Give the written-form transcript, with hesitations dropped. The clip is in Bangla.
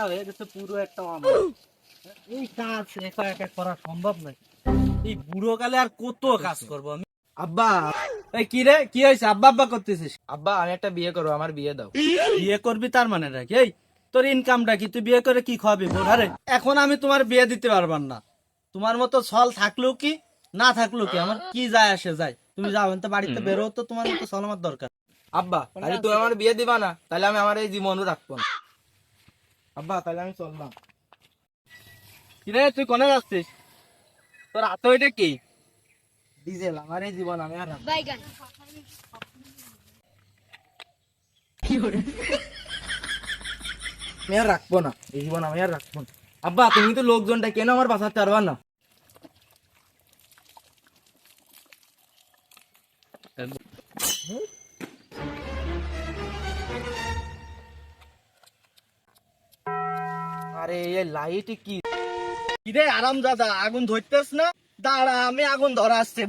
হয়ে গেছে পুরো একটা আমার। এই কাজ একা একা করা সম্ভব নয়। এই বুড়ো কালে আর কত কাজ করব আমি। আব্বা এই কি রে, কি হয়েছে? আব্বা আব্বা করতেছিস? আব্বা আমি একটা বিয়ে করবো, আমার বিয়ে দাও। বিয়ে করবি তার মানে নাকি? এই তোর ইনকামটা কি? তুই বিয়ে করে কি খাওয়াবি বোধারে? এখন আমি তোমার বিয়ে দিতে পারবার না। তোমার মতো ছল থাকলেও কি না থাকলেও কি আমার কি যায় আসে যায়। তুমি যাও তো বাড়িতে বেরো, তো তোমার মতো ছল আমার দরকার। আব্বা তাহলে তুমি আমার বিয়ে দিবা না, তাহলে আমি আমার এই জীবনও রাখবো না। আব্বা তাহলে আমি চললাম। কি রে, তুই কোনে যাচ্ছিস? তোর হাতে ওইটা কি? ডিজেল, আমার এই জীবন আমি আর রাখবো না। বাইগান আমি আর রাখবো না, এই জীবন আমি আর রাখবো না। আব্বা তুমি তো লোকজনটা কেন আমার বাঁচাতে পারবা না? আরে এই লাইট কি? কি রে আরাম দাদা, আগুন ধরতেছ না? দাঁড়া, আমি আগুন ধরা আসছে।